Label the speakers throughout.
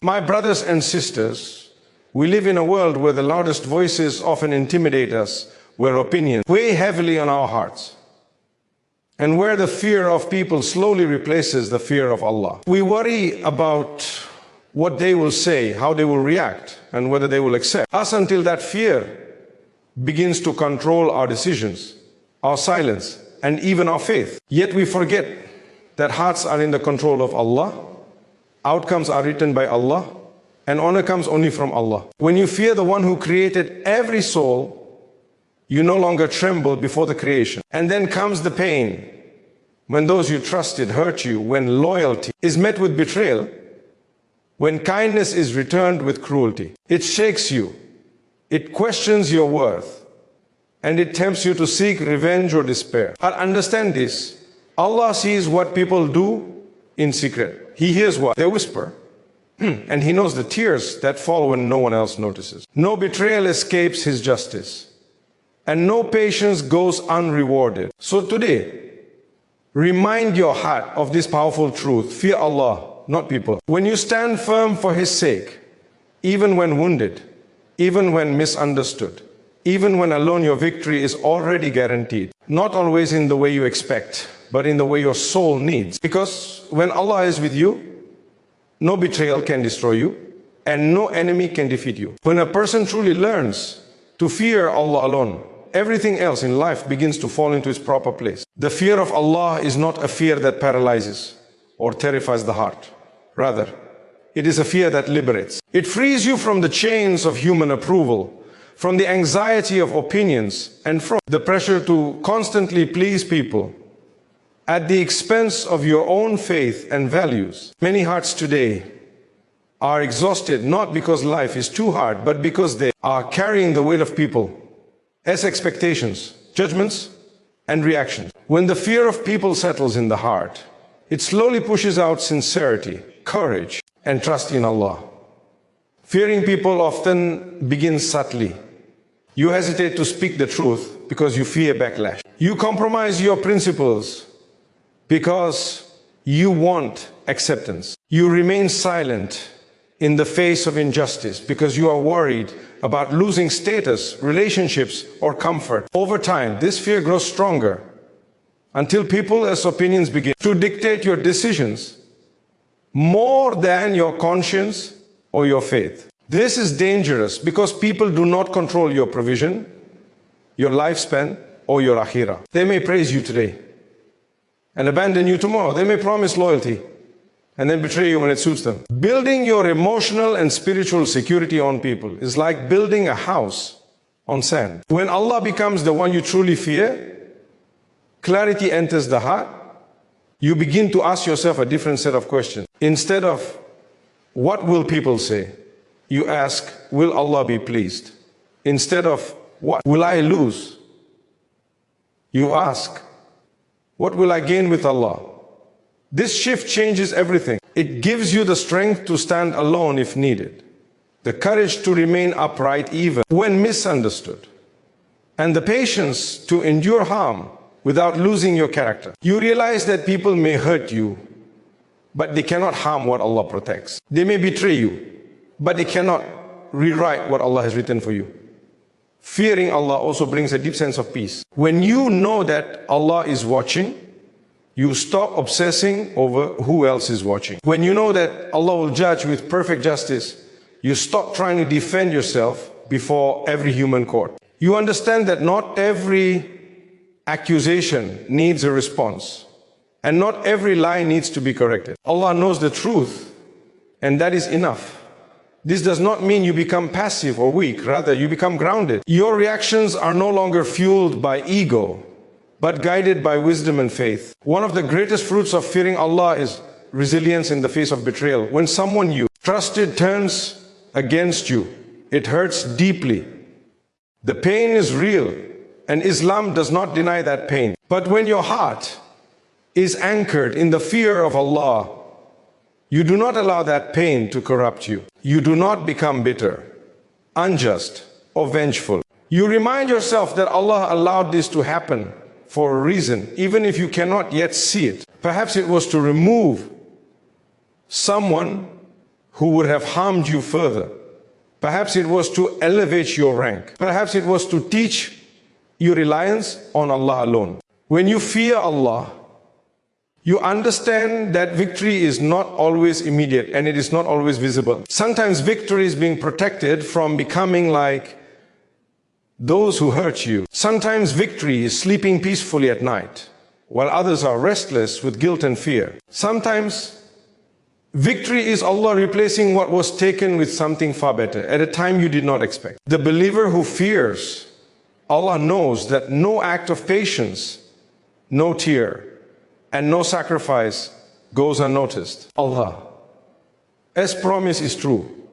Speaker 1: My brothers and sisters, we live in a world where the loudest voices often intimidate us, where opinions weigh heavily on our hearts, and where the fear of people slowly replaces the fear of Allah. We worry about what they will say, how they will react, and whether they will accept us until that fear begins to control our decisions, our silence, and even our faith. Yet we forget that hearts are in the control of Allah, outcomes are written by Allah, and honor comes only from Allah. When you fear the one who created every soul, you no longer tremble before the creation. And then comes the pain, when those you trusted hurt you, when loyalty is met with betrayal, when kindness is returned with cruelty. It shakes you, it questions your worth, and it tempts you to seek revenge or despair. But understand this, Allah sees what people do in secret. He hears what they whisper, and He knows the tears that fall when no one else notices. No betrayal escapes His justice, and no patience goes unrewarded. So today, remind your heart of this powerful truth. Fear Allah, not people. When you stand firm for His sake, even when wounded, even when misunderstood, even when alone your victory is already guaranteed, not always in the way you expect, but in the way your soul needs. Because when Allah is with you, no betrayal can destroy you, and no enemy can defeat you. When a person truly learns to fear Allah alone, everything else in life begins to fall into its proper place. The fear of Allah is not a fear that paralyzes or terrifies the heart. Rather, it is a fear that liberates. It frees you from the chains of human approval, from the anxiety of opinions, and from the pressure to constantly please people at the expense of your own faith and values. Many hearts today are exhausted not because life is too hard, but because they are carrying the weight of people as expectations, judgments, and reactions. When the fear of people settles in the heart, it slowly pushes out sincerity, courage, and trust in Allah. Fearing people often begins subtly. You hesitate to speak the truth because you fear backlash. You compromise your principles because you want acceptance. You remain silent in the face of injustice because you are worried about losing status, relationships, or comfort. Over time, this fear grows stronger until people's opinions begin to dictate your decisions more than your conscience or your faith. This is dangerous because people do not control your provision, your lifespan, or your akhirah. They may praise you today and abandon you tomorrow. They may promise loyalty and then betray you when it suits them. Building your emotional and spiritual security on people is like building a house on sand. When Allah becomes the one you truly fear, clarity enters the heart. You begin to ask yourself a different set of questions. Instead of, what will people say? You ask, will Allah be pleased? Instead of, what will I lose? You ask, what will I gain with Allah? This shift changes everything. It gives you the strength to stand alone if needed, the courage to remain upright even when misunderstood, and the patience to endure harm without losing your character. You realize that people may hurt you, but they cannot harm what Allah protects. They may betray you, but they cannot rewrite what Allah has written for you. Fearing Allah also brings a deep sense of peace. When you know that Allah is watching, you stop obsessing over who else is watching. When you know that Allah will judge with perfect justice, you stop trying to defend yourself before every human court. You understand that not every accusation needs a response, and not every lie needs to be corrected. Allah knows the truth, and that is enough. This does not mean you become passive or weak, rather you become grounded. Your reactions are no longer fueled by ego, but guided by wisdom and faith. One of the greatest fruits of fearing Allah is resilience in the face of betrayal. When someone you trusted turns against you, it hurts deeply. The pain is real, and Islam does not deny that pain. But when your heart is anchored in the fear of Allah, you do not allow that pain to corrupt you. You do not become bitter, unjust, or vengeful. You remind yourself that Allah allowed this to happen for a reason, even if you cannot yet see it. Perhaps it was to remove someone who would have harmed you further. Perhaps it was to elevate your rank. Perhaps it was to teach you reliance on Allah alone. When you fear Allah, you understand that victory is not always immediate and it is not always visible. Sometimes victory is being protected from becoming like those who hurt you. Sometimes victory is sleeping peacefully at night, while others are restless with guilt and fear. Sometimes victory is Allah replacing what was taken with something far better at a time you did not expect. The believer who fears Allah knows that no act of patience, no tear, and no sacrifice goes unnoticed. Allah, as promise, is true,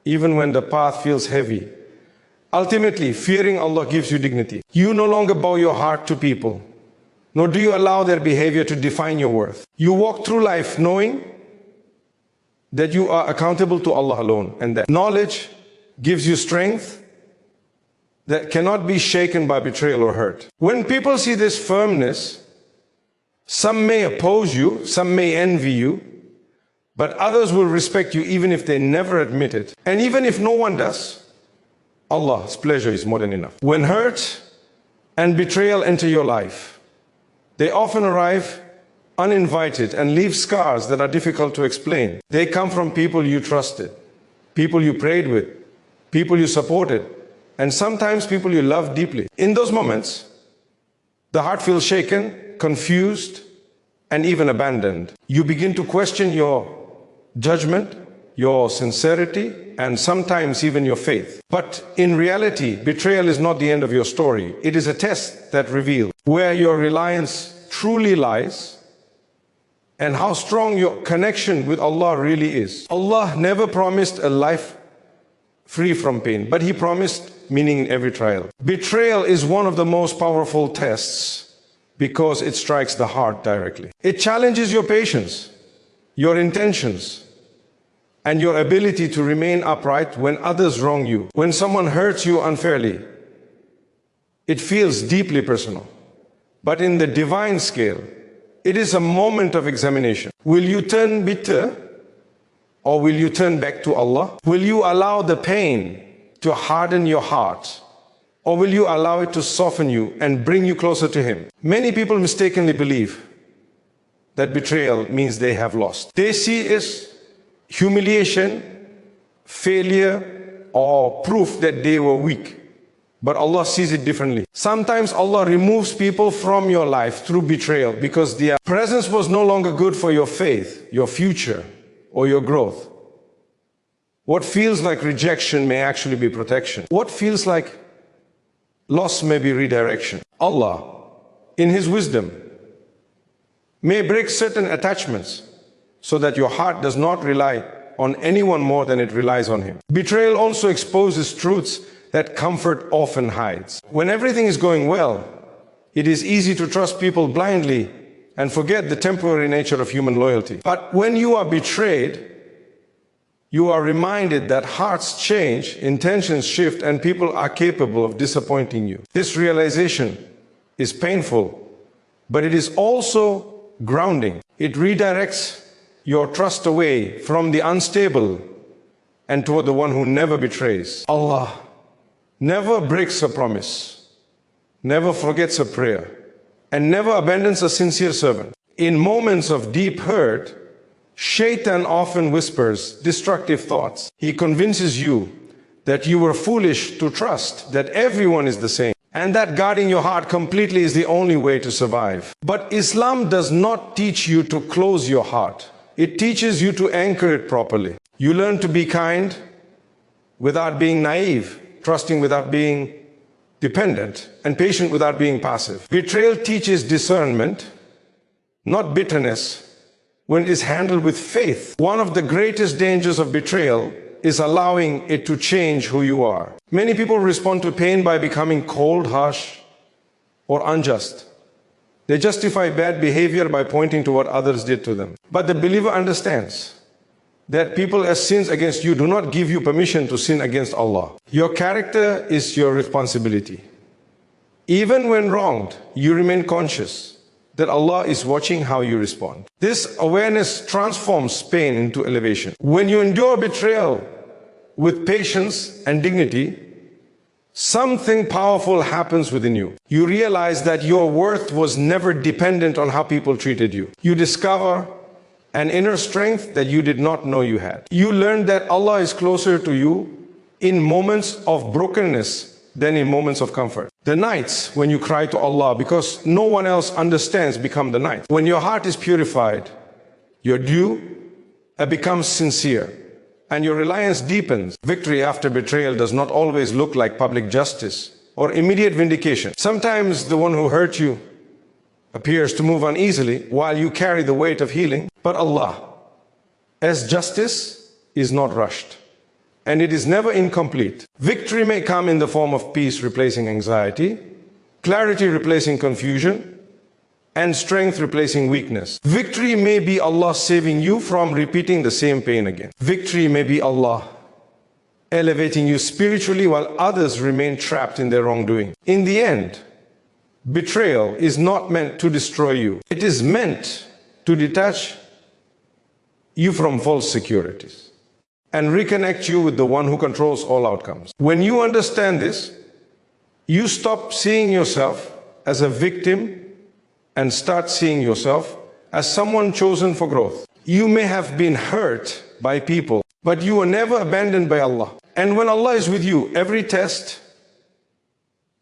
Speaker 1: even when the path feels heavy. Ultimately, fearing Allah gives you dignity. You no longer bow your heart to people, nor do you allow their behavior to define your worth. You walk through life knowing that you are accountable to Allah alone, and that knowledge gives you strength that cannot be shaken by betrayal or hurt. When people see this firmness, some may oppose you, some may envy you, but others will respect you even if they never admit it. And even if no one does, Allah's pleasure is more than enough. When hurt and betrayal enter your life, they often arrive uninvited and leave scars that are difficult to explain. They come from people you trusted, people you prayed with, people you supported, and sometimes people you loved deeply. In those moments, the heart feels shaken, confused, and even abandoned. You begin to question your judgment, your sincerity, and sometimes even your faith. But in reality, betrayal is not the end of your story. It is a test that reveals where your reliance truly lies and how strong your connection with Allah really is. Allah never promised a life free from pain, but He promised meaning in every trial. Betrayal is one of the most powerful tests because it strikes the heart directly. It challenges your patience, your intentions, and your ability to remain upright when others wrong you. When someone hurts you unfairly, it feels deeply personal. But in the divine scale, it is a moment of examination. Will you turn bitter, or will you turn back to Allah? Will you allow the pain to harden your heart, or will you allow it to soften you and bring you closer to Him? Many people mistakenly believe that betrayal means they have lost. They see it as humiliation, failure, or proof that they were weak. But Allah sees it differently. Sometimes Allah removes people from your life through betrayal because their presence was no longer good for your faith, your future, or your growth. What feels like rejection may actually be protection. What feels like loss may be redirection. Allah, in His wisdom, may break certain attachments so that your heart does not rely on anyone more than it relies on Him. Betrayal also exposes truths that comfort often hides. When everything is going well, it is easy to trust people blindly and forget the temporary nature of human loyalty. But when you are betrayed, you are reminded that hearts change, intentions shift, and people are capable of disappointing you. This realization is painful, but it is also grounding. It redirects your trust away from the unstable and toward the one who never betrays. Allah never breaks a promise, never forgets a prayer, and never abandons a sincere servant. In moments of deep hurt, Shaitan often whispers destructive thoughts. He convinces you that you were foolish to trust that everyone is the same, and that guarding your heart completely is the only way to survive. But Islam does not teach you to close your heart. It teaches you to anchor it properly. You learn to be kind without being naive, trusting without being dependent, and patient without being passive. Betrayal teaches discernment, not bitterness, when it is handled with faith. One of the greatest dangers of betrayal is allowing it to change who you are. Many people respond to pain by becoming cold, harsh, or unjust. They justify bad behavior by pointing to what others did to them. But the believer understands that people as sins against you do not give you permission to sin against Allah. Your character is your responsibility. Even when wronged, you remain conscious that Allah is watching how you respond. This awareness transforms pain into elevation. When you endure betrayal with patience and dignity, something powerful happens within you. You realize that your worth was never dependent on how people treated you. You discover an inner strength that you did not know you had. You learn that Allah is closer to you in moments of brokenness than in moments of comfort. The nights when you cry to Allah because no one else understands become the night. When your heart is purified, your due becomes sincere and your reliance deepens. Victory after betrayal does not always look like public justice or immediate vindication. Sometimes the one who hurt you appears to move uneasily while you carry the weight of healing. But Allah, as justice, is not rushed, and it is never incomplete. Victory may come in the form of peace replacing anxiety, clarity replacing confusion, and strength replacing weakness. Victory may be Allah saving you from repeating the same pain again. Victory may be Allah elevating you spiritually while others remain trapped in their wrongdoing. In the end, betrayal is not meant to destroy you. It is meant to detach you from false securities and reconnect you with the one who controls all outcomes. When you understand this, you stop seeing yourself as a victim and start seeing yourself as someone chosen for growth. You may have been hurt by people, but you were never abandoned by Allah. And when Allah is with you, every test,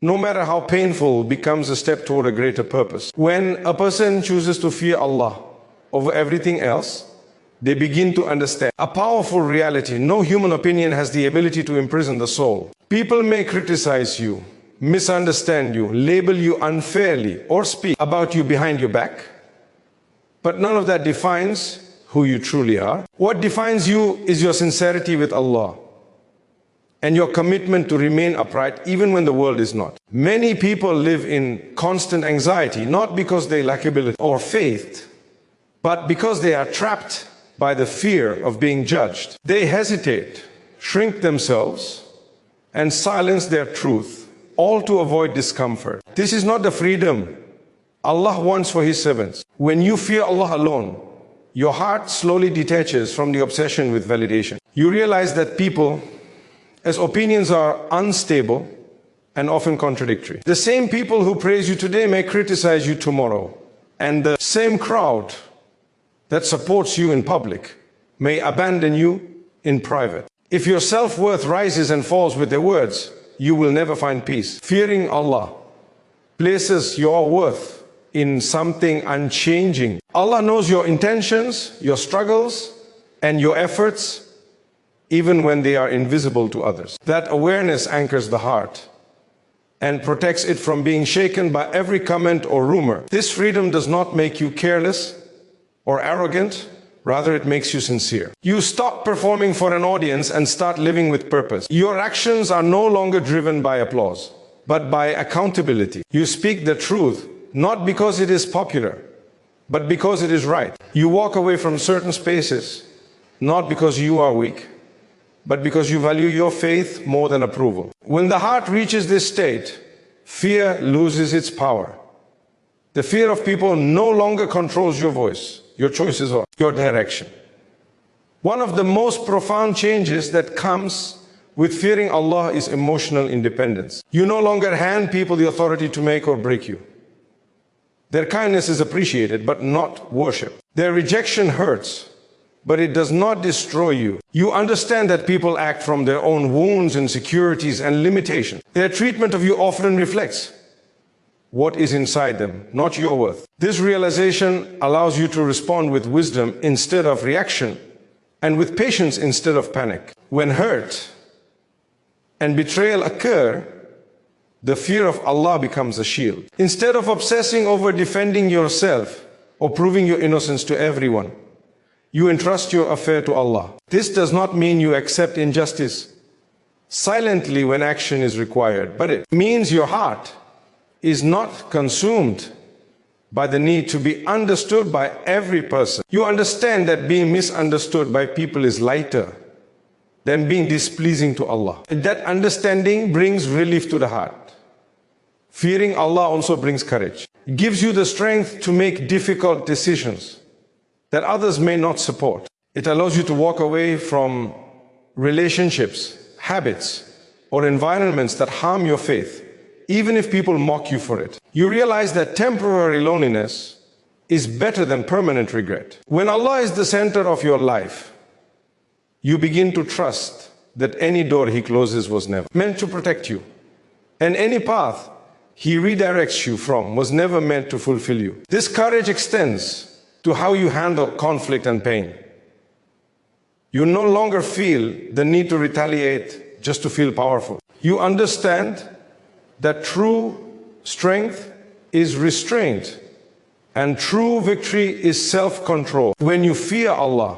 Speaker 1: no matter how painful, becomes a step toward a greater purpose. When a person chooses to fear Allah over everything else, they begin to understand a powerful reality. No human opinion has the ability to imprison the soul. People may criticize you, misunderstand you, label you unfairly, or speak about you behind your back, but none of that defines who you truly are. What defines you is your sincerity with Allah and your commitment to remain upright even when the world is not. Many people live in constant anxiety, not because they lack ability or faith, but because they are trapped by the fear of being judged. They hesitate, shrink themselves, and silence their truth, all to avoid discomfort. This is not the freedom Allah wants for His servants. When you fear Allah alone, your heart slowly detaches from the obsession with validation. You realize that people, as opinions are unstable and often contradictory. The same people who praise you today may criticize you tomorrow, and the same crowd that supports you in public may abandon you in private. If your self-worth rises and falls with their words, you will never find peace. Fearing Allah places your worth in something unchanging. Allah knows your intentions, your struggles, and your efforts, even when they are invisible to others. That awareness anchors the heart and protects it from being shaken by every comment or rumor. This freedom does not make you careless or arrogant, rather it makes you sincere. You stop performing for an audience and start living with purpose. Your actions are no longer driven by applause, but by accountability. You speak the truth, not because it is popular, but because it is right. You walk away from certain spaces, not because you are weak, but because you value your faith more than approval. When the heart reaches this state, fear loses its power. The fear of people no longer controls your voice, your choices, or your direction. One of the most profound changes that comes with fearing Allah is emotional independence. You no longer hand people the authority to make or break you. Their kindness is appreciated, but not worshipped. Their rejection hurts, but it does not destroy you. You understand that people act from their own wounds, insecurities, and limitations. Their treatment of you often reflects what is inside them, not your worth. This realization allows you to respond with wisdom instead of reaction, and with patience instead of panic. When hurt and betrayal occur, the fear of Allah becomes a shield. Instead of obsessing over defending yourself or proving your innocence to everyone, you entrust your affair to Allah. This does not mean you accept injustice silently when action is required, but it means your heart is not consumed by the need to be understood by every person. You understand that being misunderstood by people is lighter than being displeasing to Allah. And that understanding brings relief to the heart. Fearing Allah also brings courage. It gives you the strength to make difficult decisions that others may not support. It allows you to walk away from relationships, habits, or environments that harm your faith, even if people mock you for it. You realize that temporary loneliness is better than permanent regret. When Allah is the center of your life, you begin to trust that any door He closes was never meant to protect you, and any path He redirects you from was never meant to fulfill you. This courage extends to how you handle conflict and pain. You no longer feel the need to retaliate just to feel powerful. You understand that true strength is restraint and true victory is self-control. When you fear Allah,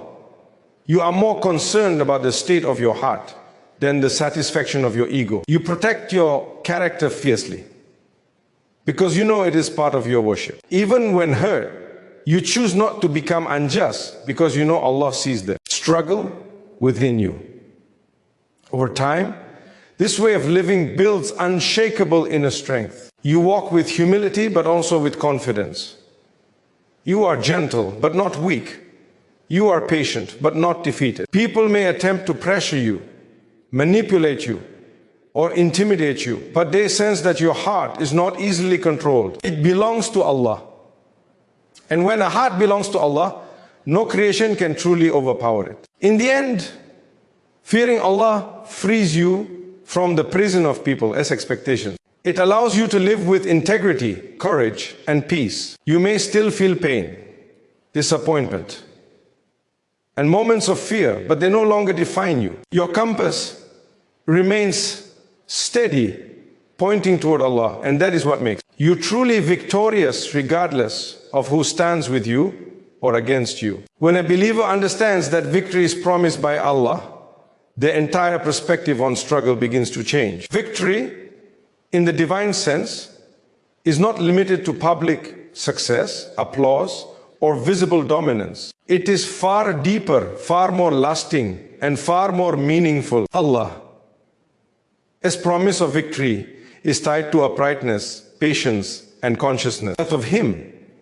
Speaker 1: you are more concerned about the state of your heart than the satisfaction of your ego. You protect your character fiercely because you know it is part of your worship. Even when hurt, you choose not to become unjust because you know Allah sees the struggle within you. Over time, this way of living builds unshakable inner strength. You walk with humility but also with confidence. You are gentle but not weak. You are patient but not defeated. People may attempt to pressure you, manipulate you, or intimidate you, but they sense that your heart is not easily controlled. It belongs to Allah. And when a heart belongs to Allah, no creation can truly overpower it. In the end, fearing Allah frees you from the prison of people as expectations. It allows you to live with integrity, courage, and peace. You may still feel pain, disappointment, and moments of fear, but they no longer define you. Your compass remains steady, pointing toward Allah, and that is what makes you truly victorious regardless of who stands with you or against you. When a believer understands that victory is promised by Allah, their entire perspective on struggle begins to change. Victory, in the divine sense, is not limited to public success, applause, or visible dominance. It is far deeper, far more lasting, and far more meaningful. Allah, His promise of victory is tied to uprightness, patience, and consciousness of Him,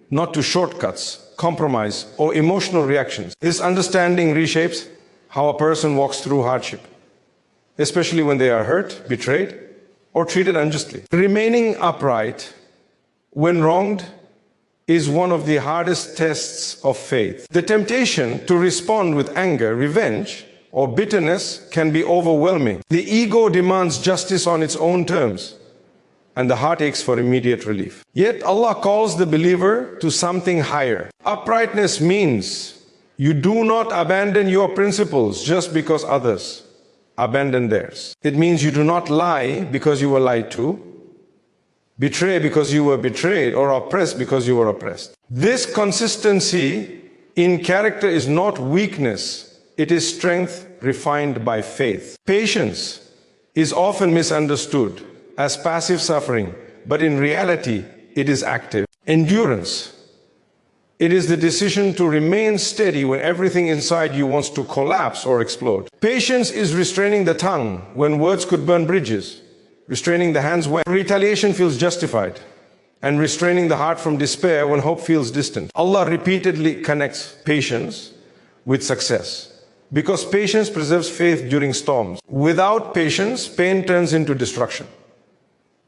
Speaker 1: not to shortcuts, compromise, or emotional reactions. This understanding reshapes how a person walks through hardship, especially when they are hurt, betrayed, or treated unjustly. Remaining upright when wronged is one of the hardest tests of faith. The temptation to respond with anger, revenge, or bitterness can be overwhelming. The ego demands justice on its own terms, and the heart aches for immediate relief. Yet Allah calls the believer to something higher. Uprightness means you do not abandon your principles just because others abandon theirs. It means you do not lie because you were lied to, betray because you were betrayed, or oppress because you were oppressed. This consistency in character is not weakness, it is strength refined by faith. Patience is often misunderstood as passive suffering, but in reality, it is active. Endurance. It is the decision to remain steady when everything inside you wants to collapse or explode. Patience is restraining the tongue when words could burn bridges, restraining the hands when retaliation feels justified, and restraining the heart from despair when hope feels distant. Allah repeatedly connects patience with success, because patience preserves faith during storms. Without patience, pain turns into destruction.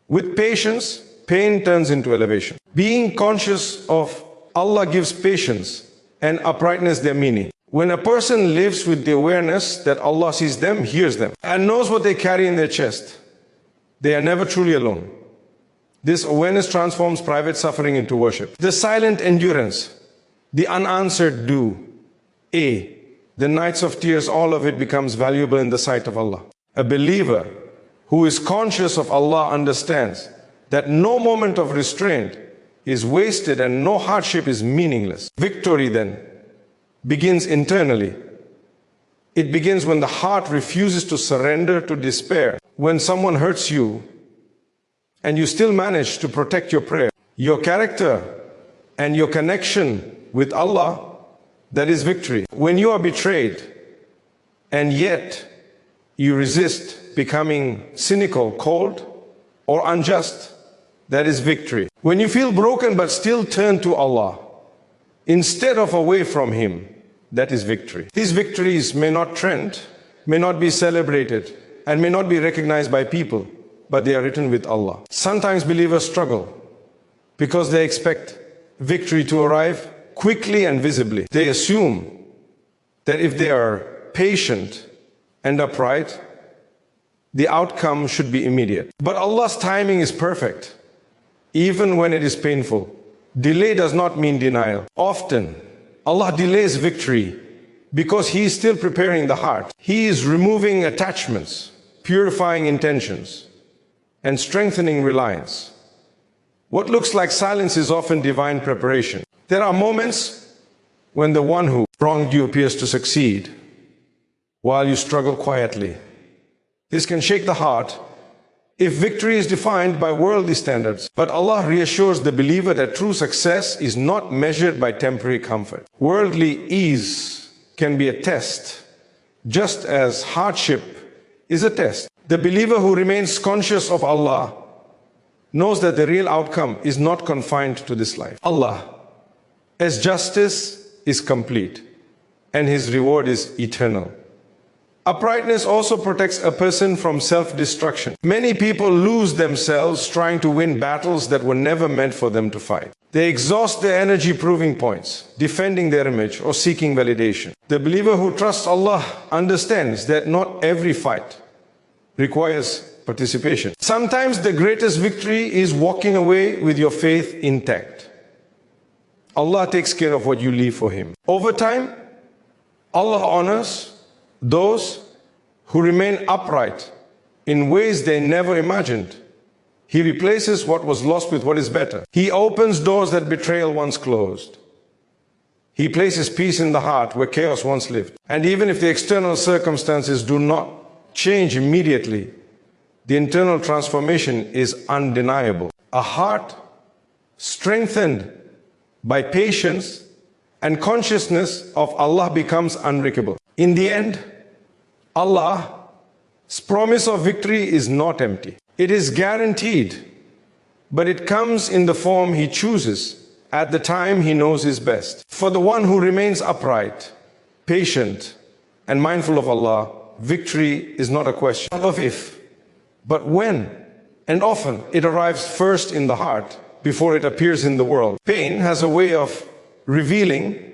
Speaker 1: With patience, pain turns into elevation. Being conscious of Allah gives patience and uprightness their meaning. When a person lives with the awareness that Allah sees them, hears them, and knows what they carry in their chest, they are never truly alone. This awareness transforms private suffering into worship. The silent endurance, the unanswered the nights of tears, all of it becomes valuable in the sight of Allah. A believer who is conscious of Allah understands that no moment of restraint is wasted and no hardship is meaningless. Victory then begins internally. It begins when the heart refuses to surrender to despair. When someone hurts you and you still manage to protect your prayer, your character, and your connection with Allah, that is victory. When you are betrayed and yet you resist becoming cynical, cold, or unjust, that is victory. When you feel broken but still turn to Allah, instead of away from Him, that is victory. These victories may not trend, may not be celebrated, and may not be recognized by people, but they are written with Allah. Sometimes believers struggle because they expect victory to arrive quickly and visibly. They assume that if they are patient and upright, the outcome should be immediate. But Allah's timing is perfect, even when it is painful. Delay does not mean denial. Often, Allah delays victory because He is still preparing the heart. He is removing attachments, purifying intentions, and strengthening reliance. What looks like silence is often divine preparation. There are moments when the one who wronged you appears to succeed, while you struggle quietly. This can shake the heart if victory is defined by worldly standards. But Allah reassures the believer that true success is not measured by temporary comfort. Worldly ease can be a test, just as hardship is a test. The believer who remains conscious of Allah knows that the real outcome is not confined to this life. Allah, as justice, is complete, and His reward is eternal. Uprightness also protects a person from self-destruction. Many people lose themselves trying to win battles that were never meant for them to fight. They exhaust their energy proving points, defending their image or seeking validation. The believer who trusts Allah understands that not every fight requires participation. Sometimes the greatest victory is walking away with your faith intact. Allah takes care of what you leave for Him. Over time, Allah honors those who remain upright in ways they never imagined. He replaces what was lost with what is better. He opens doors that betrayal once closed. He places peace in the heart where chaos once lived. And even if the external circumstances do not change immediately, the internal transformation is undeniable. A heart strengthened by patience and consciousness of Allah becomes unbreakable. In the end, Allah's promise of victory is not empty. It is guaranteed, but it comes in the form He chooses at the time He knows is best. For the one who remains upright, patient, and mindful of Allah, victory is not a question of if, but when, and often it arrives first in the heart before it appears in the world. Pain has a way of revealing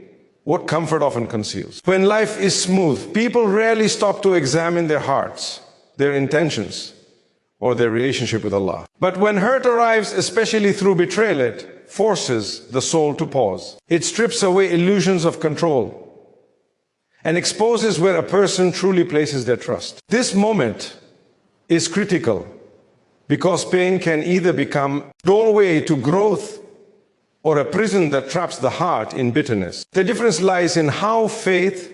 Speaker 1: what comfort often conceals. When life is smooth, people rarely stop to examine their hearts, their intentions, or their relationship with Allah. But when hurt arrives, especially through betrayal, it forces the soul to pause. It strips away illusions of control and exposes where a person truly places their trust. This moment is critical because pain can either become a doorway to growth or a prison that traps the heart in bitterness. The difference lies in how faith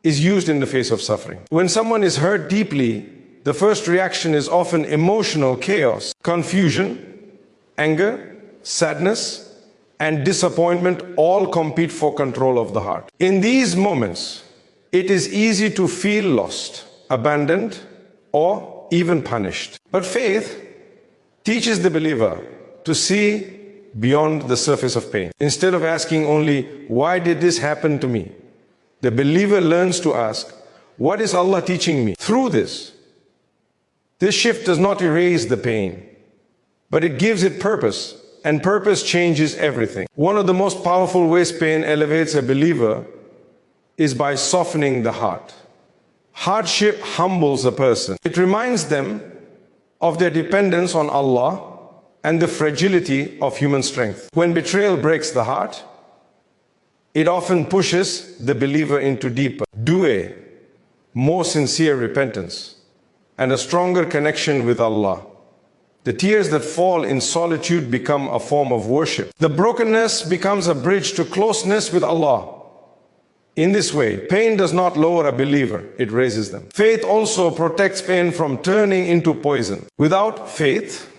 Speaker 1: is used in the face of suffering. When someone is hurt deeply, the first reaction is often emotional chaos, confusion, anger, sadness, and disappointment all compete for control of the heart. In these moments, it is easy to feel lost, abandoned, or even punished. But faith teaches the believer to see beyond the surface of pain. Instead of asking only, why did this happen to me? The believer learns to ask, what is Allah teaching me through this? This shift does not erase the pain, but it gives it purpose, and purpose changes everything. One of the most powerful ways pain elevates a believer is by softening the heart. Hardship humbles a person. It reminds them of their dependence on Allah and the fragility of human strength. When betrayal breaks the heart, it often pushes the believer into deeper dua, more sincere repentance, and a stronger connection with Allah. The tears that fall in solitude become a form of worship. The brokenness becomes a bridge to closeness with Allah. In this way, pain does not lower a believer, it raises them. Faith also protects pain from turning into poison. Without faith,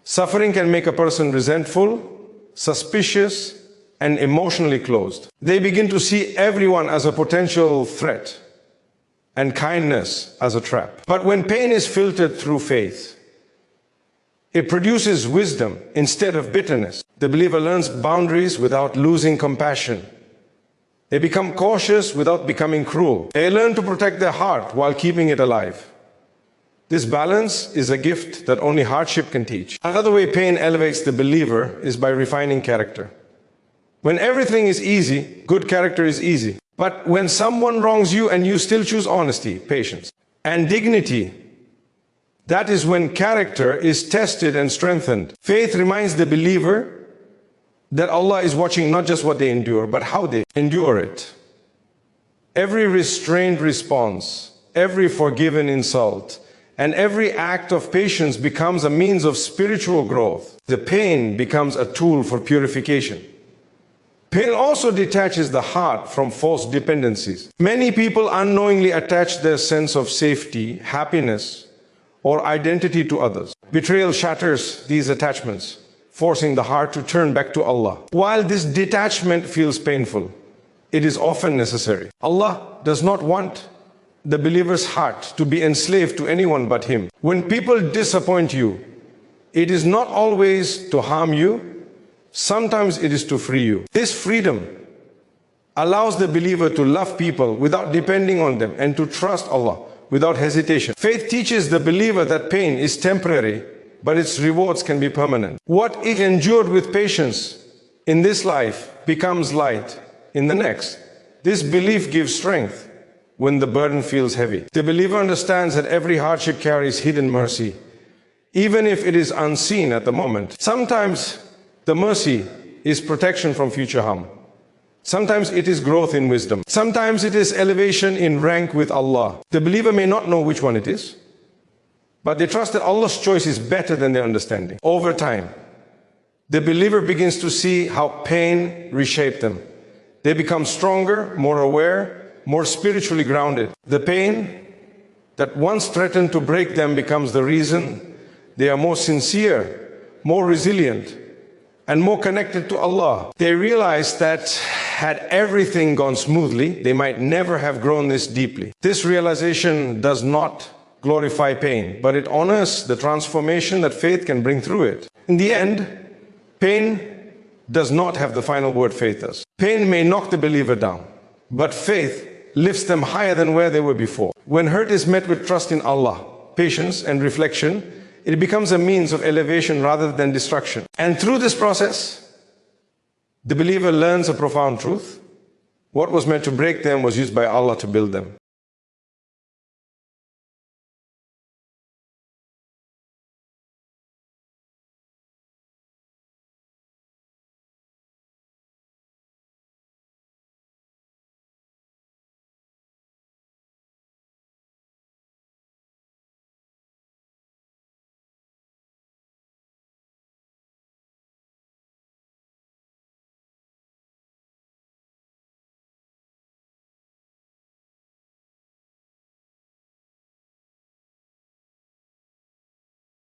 Speaker 1: suffering can make a person resentful, suspicious, and emotionally closed. They begin to see everyone as a potential threat and kindness as a trap. But when pain is filtered through faith, It produces wisdom instead of bitterness. The believer learns boundaries without losing compassion. They become cautious without becoming cruel. They learn to protect their heart while keeping it alive. This balance is a gift that only hardship can teach. Another way pain elevates the believer is by refining character. When everything is easy, good character is easy. But when someone wrongs you and you still choose honesty, patience, and dignity, that is when character is tested and strengthened. Faith reminds the believer that Allah is watching not just what they endure, but how they endure it. Every restrained response, every forgiven insult, and every act of patience becomes a means of spiritual growth. The pain becomes a tool for purification. Pain also detaches the heart from false dependencies. Many people unknowingly attach their sense of safety, happiness, or identity to others. Betrayal shatters these attachments, forcing the heart to turn back to Allah. While this detachment feels painful, it is often necessary. Allah does not want the believer's heart to be enslaved to anyone but Him. When people disappoint you, it is not always to harm you, sometimes it is to free you. This freedom allows the believer to love people without depending on them and to trust Allah without hesitation. Faith teaches the believer that pain is temporary, but its rewards can be permanent. What it endured with patience in this life becomes light in the next. This belief gives strength when the burden feels heavy. The believer understands that every hardship carries hidden mercy, even if it is unseen at the moment. Sometimes the mercy is protection from future harm. Sometimes it is growth in wisdom. Sometimes it is elevation in rank with Allah. The believer may not know which one it is, but they trust that Allah's choice is better than their understanding. Over time, the believer begins to see how pain reshaped them. They become stronger, more aware, more spiritually grounded. The pain that once threatened to break them becomes the reason they are more sincere, more resilient, and more connected to Allah. They realize that had everything gone smoothly, they might never have grown this deeply. This realization does not glorify pain, but it honors the transformation that faith can bring through it. In the end, pain does not have the final word, faith does. Pain may knock the believer down, but faith lifts them higher than where they were before. When hurt is met with trust in Allah, patience and reflection, it becomes a means of elevation rather than destruction. And through this process, the believer learns a profound truth. What was meant to break them was used by Allah to build them.